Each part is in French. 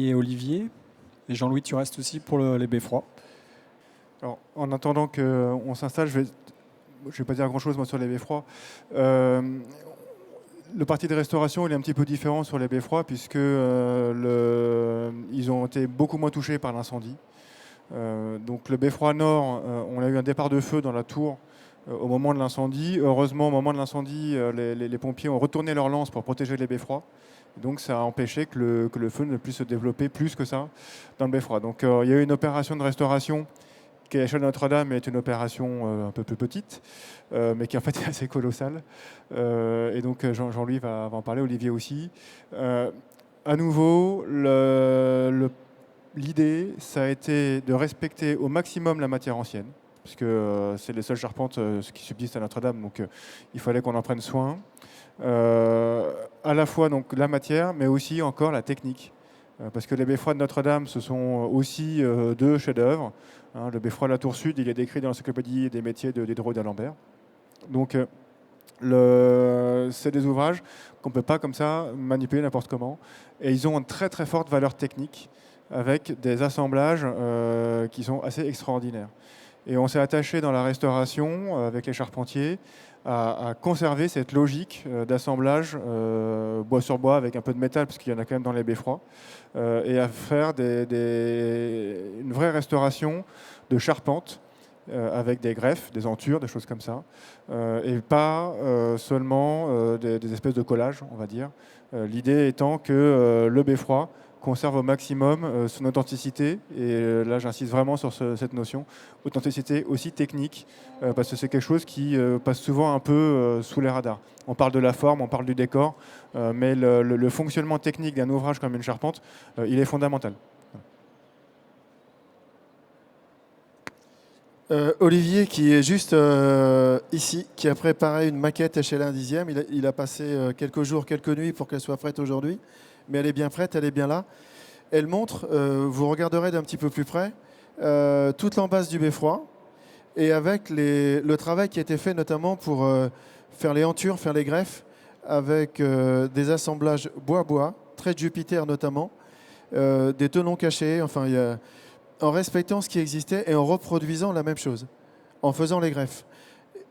Et Olivier. Et Jean-Louis, tu restes aussi pour les beffrois. Alors, en attendant qu'on s'installe, je vais pas dire grand-chose moi sur les beffrois. Le parti de restauration, il est un petit peu différent sur les beffrois puisque ils ont été beaucoup moins touchés par l'incendie. Donc le beffroi nord, on a eu un départ de feu dans la tour au moment de l'incendie. Heureusement, au moment de l'incendie, les pompiers ont retourné leurs lances pour protéger les beffrois. Donc ça a empêché que le feu ne puisse se développer plus que ça dans le beffroi. Donc il y a eu une opération de restauration qui à l'échelle de Notre-Dame est une opération un peu plus petite, mais qui en fait est assez colossale. Et donc Jean-Louis va en parler, Olivier aussi. À nouveau, l'idée, ça a été de respecter au maximum la matière ancienne, puisque c'est les seules charpentes qui subsistent à Notre-Dame, donc il fallait qu'on en prenne soin. À la fois donc, la matière, mais aussi encore la technique. Parce que les beffrois de Notre-Dame, ce sont aussi deux chefs-d'œuvre. Hein, le beffroi de la Tour Sud, il est décrit dans l'encyclopédie des métiers de Diderot d'Alembert. Donc, c'est des ouvrages qu'on ne peut pas comme ça manipuler n'importe comment. Et ils ont une très très forte valeur technique avec des assemblages qui sont assez extraordinaires. Et on s'est attaché dans la restauration avec les charpentiers à conserver cette logique d'assemblage bois sur bois avec un peu de métal, parce qu'il y en a quand même dans les beffrois, et à faire une vraie restauration de charpente avec des greffes, des entures, des choses comme ça, et pas seulement des espèces de collages, on va dire. L'idée étant que le beffroi conserve au maximum son authenticité, et là j'insiste vraiment sur cette notion, authenticité aussi technique, parce que c'est quelque chose qui passe souvent un peu sous les radars. On parle de la forme, on parle du décor, mais le fonctionnement technique d'un ouvrage comme une charpente, il est fondamental. Olivier, qui est juste ici, qui a préparé une maquette échelle 1/10, il a passé quelques jours, quelques nuits pour qu'elle soit prête aujourd'hui, mais elle est bien prête, elle est bien là. Elle montre, vous regarderez d'un petit peu plus près, toute l'embase du beffroi, et avec le travail qui a été fait notamment pour faire les hantures, faire les greffes, avec des assemblages bois-bois, traits de Jupiter notamment, des tenons cachés, enfin il y a en respectant ce qui existait et en reproduisant la même chose, en faisant les greffes.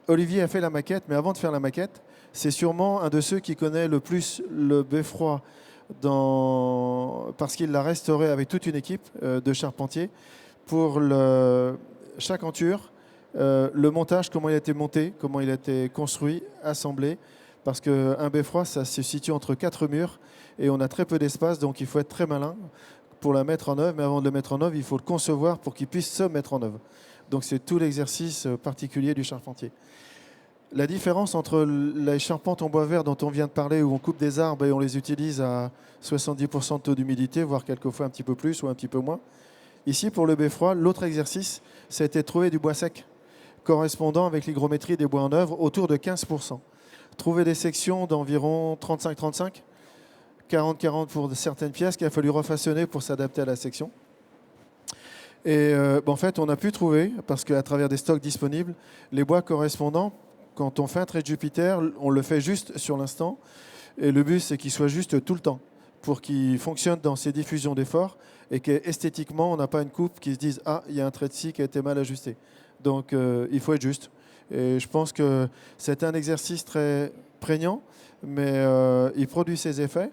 Olivier a fait la maquette, mais avant de faire la maquette, c'est sûrement un de ceux qui connaît le plus le beffroi parce qu'il l'a restauré avec toute une équipe de charpentiers pour chaque enture, le montage, comment il a été monté, comment il a été construit, assemblé, parce qu'un beffroi, ça se situe entre 4 murs et on a très peu d'espace, donc il faut être très malin pour la mettre en œuvre, mais avant de le mettre en œuvre, il faut le concevoir pour qu'il puisse se mettre en œuvre. Donc c'est tout l'exercice particulier du charpentier. La différence entre les charpentes en bois vert dont on vient de parler, où on coupe des arbres et on les utilise à 70% de taux d'humidité, voire quelquefois un petit peu plus ou un petit peu moins. Ici, pour le beffroi, l'autre exercice, c'était de trouver du bois sec, correspondant avec l'hygrométrie des bois en œuvre, autour de 15%. Trouver des sections d'environ 35-35, 40-40 pour certaines pièces qu'il a fallu refaçonner pour s'adapter à la section. Et en fait, on a pu trouver, parce qu'à travers des stocks disponibles, les bois correspondants. Quand on fait un trait de Jupiter, on le fait juste sur l'instant. Et le but, c'est qu'il soit juste tout le temps, pour qu'il fonctionne dans ses diffusions d'effort et qu'esthétiquement, on n'a pas une coupe qui se dise « Ah, il y a un trait de scie qui a été mal ajusté ». Donc, il faut être juste. Et je pense que c'est un exercice très prégnant, mais il produit ses effets.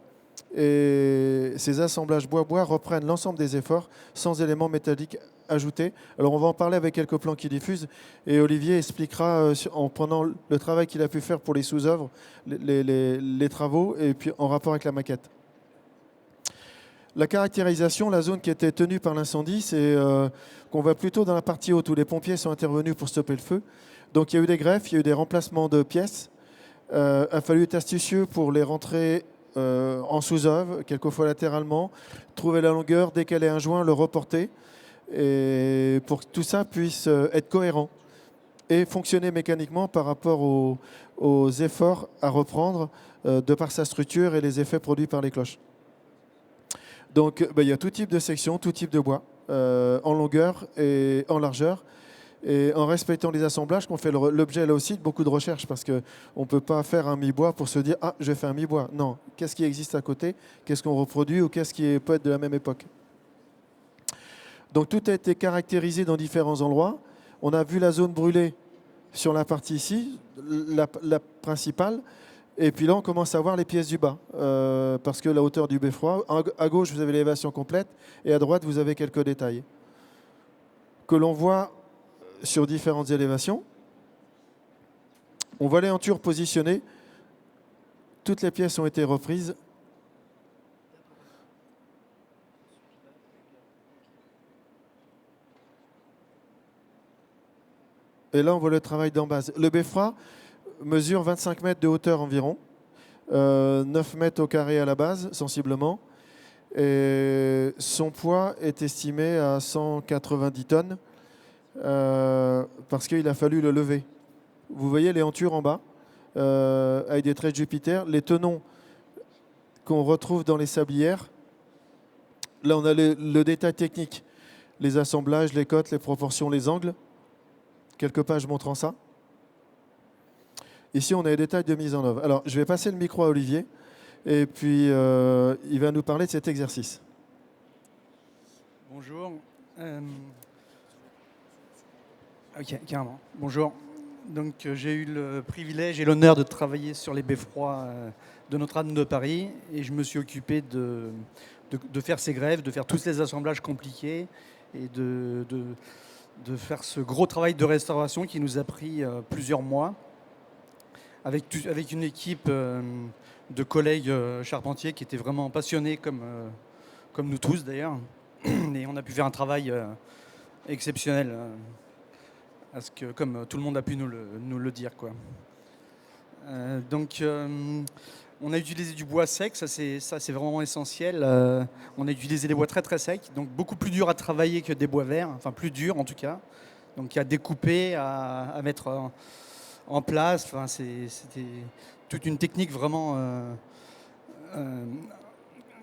Et ces assemblages bois-bois reprennent l'ensemble des efforts sans éléments métalliques ajoutés. Alors on va en parler avec quelques plans qui diffusent et Olivier expliquera en prenant le travail qu'il a pu faire pour les sous-œuvres, les travaux et puis en rapport avec la maquette. La caractérisation, la zone qui était tenue par l'incendie, c'est qu'on va plutôt dans la partie haute où les pompiers sont intervenus pour stopper le feu. Donc il y a eu des greffes, il y a eu des remplacements de pièces. Il a fallu être astucieux pour les rentrer en sous-œuvre, quelquefois latéralement, trouver la longueur, décaler un joint, le reporter, et pour que tout ça puisse être cohérent et fonctionner mécaniquement par rapport aux efforts à reprendre de par sa structure et les effets produits par les cloches. Donc il y a tout type de section, tout type de bois, en longueur et en largeur. Et en respectant les assemblages, qu'on fait l'objet là aussi de beaucoup de recherches, parce qu'on ne peut pas faire un mi-bois pour se dire « Ah, je fais un mi-bois ». Non, qu'est-ce qui existe à côté? Qu'est-ce qu'on reproduit ou qu'est-ce qui peut être de la même époque? Donc tout a été caractérisé dans différents endroits. On a vu la zone brûlée sur la partie ici, la principale. Et puis là, on commence à voir les pièces du bas, parce que la hauteur du beffroi, à gauche, vous avez l'élévation complète, et à droite, vous avez quelques détails que l'on voit sur différentes élévations. On voit les hantures positionnées. Toutes les pièces ont été reprises. Et là, on voit le travail d'en base. Le beffroi mesure 25 mètres de hauteur environ, 9 mètres au carré à la base, sensiblement. Et son poids est estimé à 190 tonnes parce qu'il a fallu le lever. Vous voyez les hantures en bas, avec des traits de Jupiter. Les tenons qu'on retrouve dans les sablières. Là, on a le détail technique, les assemblages, les cotes, les proportions, les angles. Quelques pages montrant ça. Ici, on a les détails de mise en œuvre. Alors, je vais passer le micro à Olivier, et puis il va nous parler de cet exercice. Bonjour. Ok, carrément. Bonjour. Donc, j'ai eu le privilège et l'honneur de travailler sur les beffrois de Notre-Dame de Paris, et je me suis occupé de faire ces grèves, de faire tous les assemblages compliqués, et de faire ce gros travail de restauration qui nous a pris plusieurs mois avec une équipe de collègues charpentiers qui étaient vraiment passionnés comme nous tous d'ailleurs. Et on a pu faire un travail exceptionnel, comme tout le monde a pu nous le dire, quoi. On a utilisé du bois sec, ça c'est vraiment essentiel. On a utilisé des bois très très secs, donc beaucoup plus dur à travailler que des bois verts, enfin plus dur en tout cas. Donc à découper, à mettre en place, enfin, c'était toute une technique vraiment,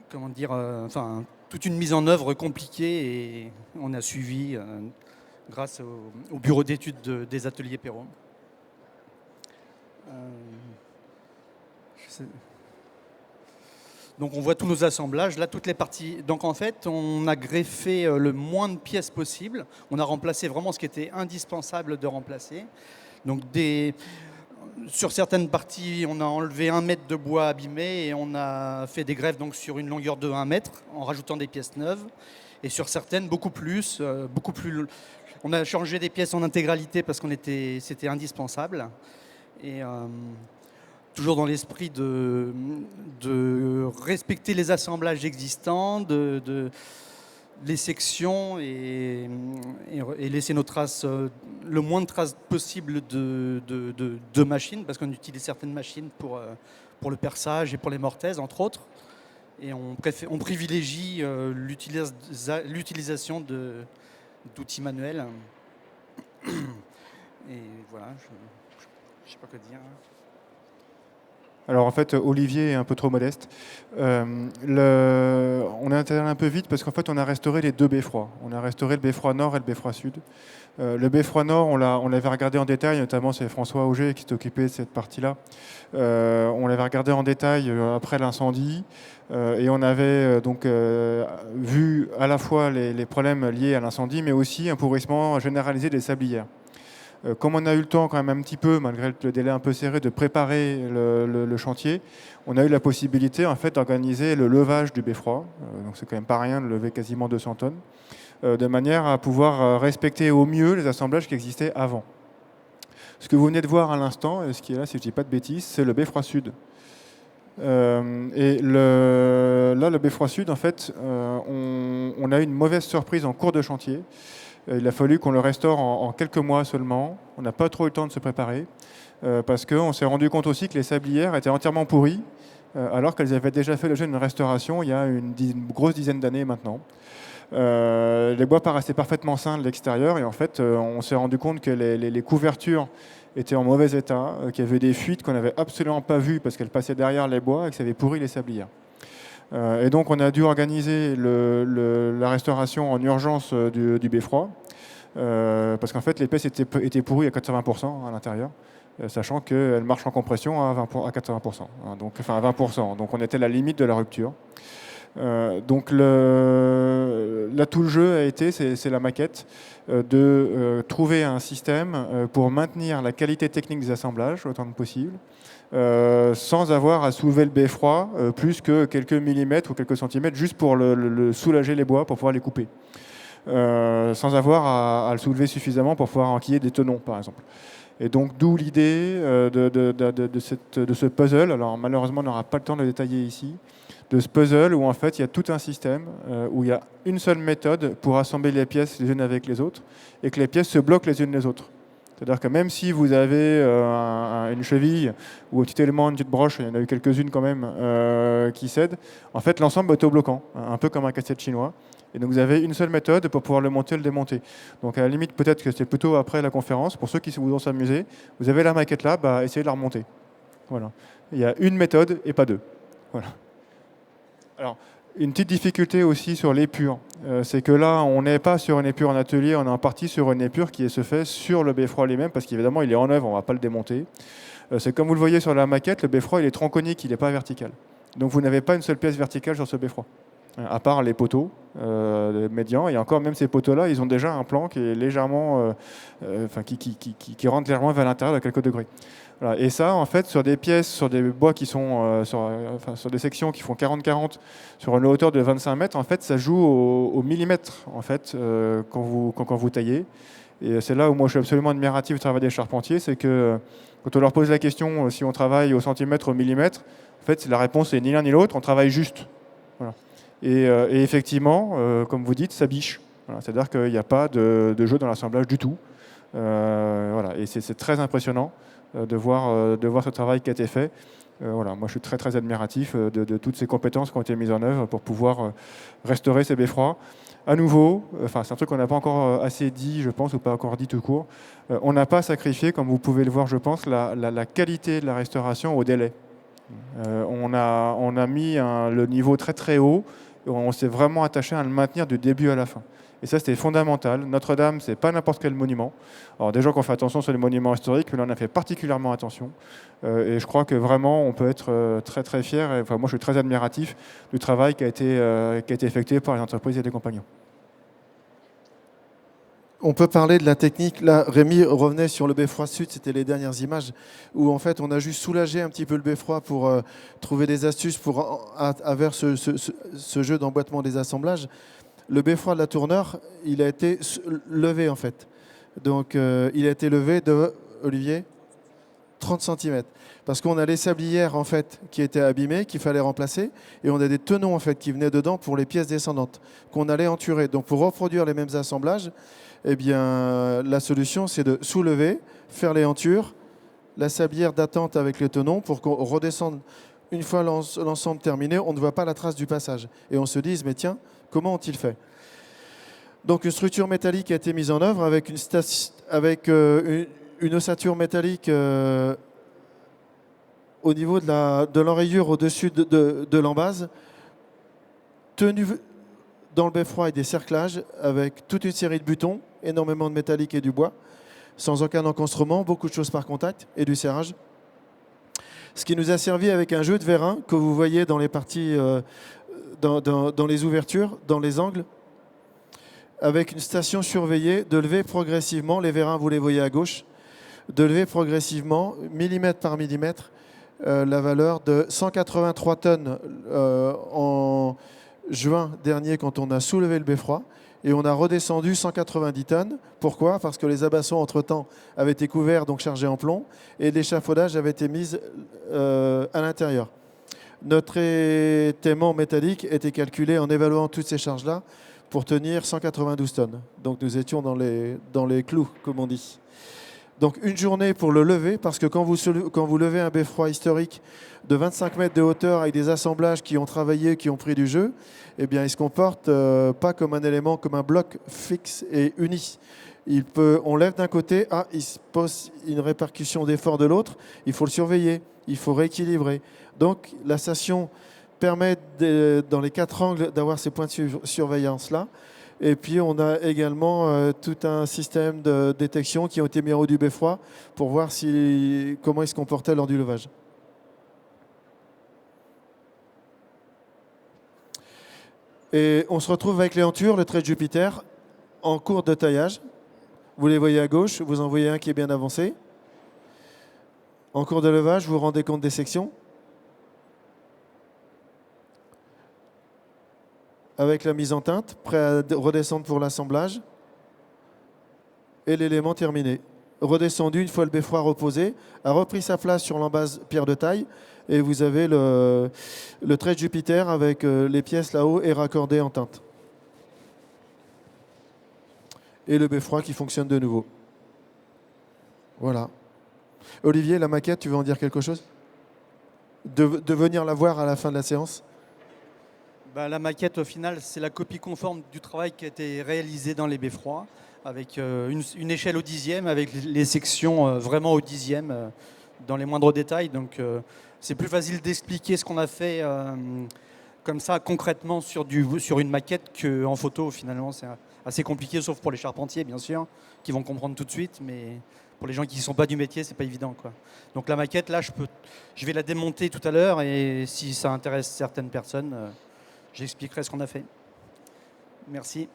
comment dire, enfin toute une mise en œuvre compliquée, et on a suivi grâce au bureau d'études des ateliers Perrault. Donc on voit tous nos assemblages, là toutes les parties. Donc en fait on a greffé le moins de pièces possible. On a remplacé vraiment ce qui était indispensable de remplacer. Donc sur certaines parties on a enlevé 1 mètre de bois abîmé et on a fait des greffes donc sur une longueur de 1 mètre en rajoutant des pièces neuves. Et sur certaines beaucoup plus. On a changé des pièces en intégralité parce c'était indispensable. Et toujours dans l'esprit de respecter les assemblages existants, les sections et laisser nos traces, le moins de traces possible de machines, parce qu'on utilise certaines machines pour le perçage et pour les mortaises, entre autres. Et on privilégie l'utilisation d'outils manuels. Et voilà, je ne sais pas quoi dire. Alors en fait, Olivier est un peu trop modeste. On est intervenu un peu vite parce qu'en fait, on a restauré les deux beffrois. On a restauré le beffroi nord et le beffroi sud. Le beffroi nord, on l'avait regardé en détail, notamment c'est François Auger qui s'est occupé de cette partie-là. On l'avait regardé en détail après l'incendie et on avait donc vu à la fois les problèmes liés à l'incendie, mais aussi un pourrissement généralisé des sablières. Comme on a eu le temps quand même un petit peu, malgré le délai un peu serré, de préparer le chantier, on a eu la possibilité en fait d'organiser le levage du beffroi. Donc c'est quand même pas rien de lever quasiment 200 tonnes, de manière à pouvoir respecter au mieux les assemblages qui existaient avant. Ce que vous venez de voir à l'instant, et ce qui est là, si je ne dis pas de bêtises, c'est le beffroi sud. Là, le beffroi sud, en fait, on a eu une mauvaise surprise en cours de chantier. Il a fallu qu'on le restaure en quelques mois seulement. On n'a pas trop eu le temps de se préparer parce qu'on s'est rendu compte aussi que les sablières étaient entièrement pourries alors qu'elles avaient déjà fait l'objet d'une restauration il y a une grosse dizaine d'années maintenant. Les bois paraissaient parfaitement sains de l'extérieur et en fait on s'est rendu compte que les couvertures étaient en mauvais état, qu'il y avait des fuites qu'on n'avait absolument pas vues parce qu'elles passaient derrière les bois et que ça avait pourri les sablières. Et donc on a dû organiser la restauration en urgence du beffroi. parce qu'en fait, les pièces étaient pourries à 80% à l'intérieur, sachant qu'elles marchent en compression à 80%, hein, donc, enfin à 20%. Donc on était à la limite de la rupture. Donc là, tout le jeu a été, c'est la maquette, de trouver un système pour maintenir la qualité technique des assemblages autant que possible, sans avoir à soulever le beffroi plus que quelques millimètres ou quelques centimètres, juste pour soulager les bois, pour pouvoir les couper. Sans avoir à le soulever suffisamment pour pouvoir enquiller des tenons, par exemple. Et donc, d'où l'idée de ce puzzle. Alors, malheureusement, on n'aura pas le temps de le détailler ici. De ce puzzle où, en fait, il y a tout un système où il y a une seule méthode pour assembler les pièces les unes avec les autres et que les pièces se bloquent les unes les autres. C'est-à-dire que même si vous avez une cheville ou un petit élément, une petite broche, il y en a eu quelques-unes quand même qui cèdent, en fait, l'ensemble est auto-bloquant, un peu comme un casse-tête chinois. Et donc, vous avez une seule méthode pour pouvoir le monter et le démonter. Donc, à la limite, peut-être que c'est plutôt après la conférence. Pour ceux qui voudront s'amuser, vous avez la maquette là, essayez de la remonter. Voilà. Il y a une méthode et pas deux. Voilà. Alors, une petite difficulté aussi sur l'épure, c'est que là, on n'est pas sur une épure en atelier, on est en partie sur une épure qui se fait sur le beffroi lui-même, parce qu'évidemment, il est en œuvre, on ne va pas le démonter. C'est comme vous le voyez sur la maquette, le beffroi, il est tronconique, il n'est pas vertical. Donc, vous n'avez pas une seule pièce verticale sur ce beffroi, à part les poteaux médians. Et encore, même ces poteaux-là, ils ont déjà un plan qui est légèrement, qui rentre légèrement vers l'intérieur de quelques degrés. Voilà. Et ça, en fait, sur des pièces, sur des bois qui sont, sur des sections qui font 40-40, sur une hauteur de 25 mètres, en fait, ça joue au millimètre, en fait, quand vous taillez. Et c'est là où moi je suis absolument admiratif du travail des charpentiers, c'est que quand on leur pose la question si on travaille au centimètre ou au millimètre, en fait, la réponse est ni l'un ni l'autre, on travaille juste. Voilà. Et effectivement, comme vous dites, ça biche. Voilà. C'est-à-dire qu'il n'y a pas de jeu dans l'assemblage du tout. Voilà. Et c'est très impressionnant de voir ce travail qui a été fait. Voilà. Moi, je suis très, très admiratif de toutes ces compétences qui ont été mises en œuvre pour pouvoir restaurer ces beffrois. À nouveau, c'est un truc qu'on n'a pas encore assez dit, je pense, ou pas encore dit tout court. On n'a pas sacrifié, comme vous pouvez le voir, je pense, la qualité de la restauration au délai. On a mis le niveau très très haut. On s'est vraiment attaché à le maintenir du début à la fin. Et ça, c'était fondamental. Notre-Dame, c'est pas n'importe quel monument. Alors déjà qu'on fait attention sur les monuments historiques, mais là, on a fait particulièrement attention. Et je crois que vraiment, on peut être très très fier. Enfin, moi, je suis très admiratif du travail qui a été effectué par les entreprises et les compagnons. On peut parler de la technique. Là, Rémi revenait sur le beffroi sud, c'était les dernières images, où en fait on a juste soulagé un petit peu le beffroi pour trouver des astuces vers ce jeu d'emboîtement des assemblages. Le beffroi de la Tourneur, il a été levé en fait. Donc il a été levé de, Olivier, 30 cm. Parce qu'on a les sablières en fait qui étaient abîmées, qu'il fallait remplacer, et on a des tenons en fait qui venaient dedans pour les pièces descendantes, qu'on allait enturer. Donc pour reproduire les mêmes assemblages, eh bien, la solution, c'est de soulever, faire les hantures, la sablière d'attente avec les tenons pour qu'on redescende. Une fois l'ensemble terminé, on ne voit pas la trace du passage. Et on se dise, mais tiens, comment ont-ils fait? Donc une structure métallique a été mise en œuvre avec une ossature métallique au niveau de l'enrayure au-dessus de l'embase, tenue dans le beffroi et des cerclages avec toute une série de butons, énormément de métallique et du bois, sans aucun encastrement, beaucoup de choses par contact et du serrage. Ce qui nous a servi avec un jeu de vérin que vous voyez dans les parties, dans les ouvertures, dans les angles, avec une station surveillée, de lever progressivement, les vérins vous les voyez à gauche, de lever progressivement, millimètre par millimètre, la valeur de 183 tonnes en juin dernier quand on a soulevé le beffroi, et on a redescendu 190 tonnes. Pourquoi? Parce que les abassons entre-temps avaient été couverts, donc chargés en plomb, et l'échafaudage avait été mis à l'intérieur. Notre étaiement métallique était calculé en évaluant toutes ces charges-là pour tenir 192 tonnes. Donc nous étions dans les clous, comme on dit. Donc une journée pour le lever, parce que quand vous levez un beffroi historique de 25 mètres de hauteur avec des assemblages qui ont travaillé, qui ont pris du jeu, eh bien il se comporte pas comme un élément, comme un bloc fixe et uni. On lève d'un côté, il se pose une répercussion d'effort de l'autre, il faut le surveiller, il faut rééquilibrer. Donc la station permet dans les 4 angles d'avoir ces points de surveillance-là. Et puis on a également tout un système de détection qui ont été mis en haut du beffroi pour voir comment il se comportait lors du levage. Et on se retrouve avec les hantures, le trait de Jupiter, en cours de taillage. Vous les voyez à gauche, vous en voyez un qui est bien avancé. En cours de levage, vous vous rendez compte des sections. Avec la mise en teinte, prêt à redescendre pour l'assemblage. Et l'élément terminé. Redescendu une fois le beffroi reposé, a repris sa place sur l'embase pierre de taille. Et vous avez le trait de Jupiter avec les pièces là-haut et raccordé en teinte. Et le beffroi qui fonctionne de nouveau. Voilà. Olivier, la maquette, tu veux en dire quelque chose de venir la voir à la fin de la séance? La maquette, au final, c'est la copie conforme du travail qui a été réalisé dans les beffrois, avec une échelle au 10e, avec les sections vraiment au 10e, dans les moindres détails. Donc, c'est plus facile d'expliquer ce qu'on a fait comme ça, concrètement, sur une maquette qu'en photo. Finalement, c'est assez compliqué, sauf pour les charpentiers, bien sûr, qui vont comprendre tout de suite. Mais pour les gens qui ne sont pas du métier, c'est pas évident, quoi. Donc, la maquette, là, je vais la démonter tout à l'heure. Et si ça intéresse certaines personnes, j'expliquerai ce qu'on a fait. Merci.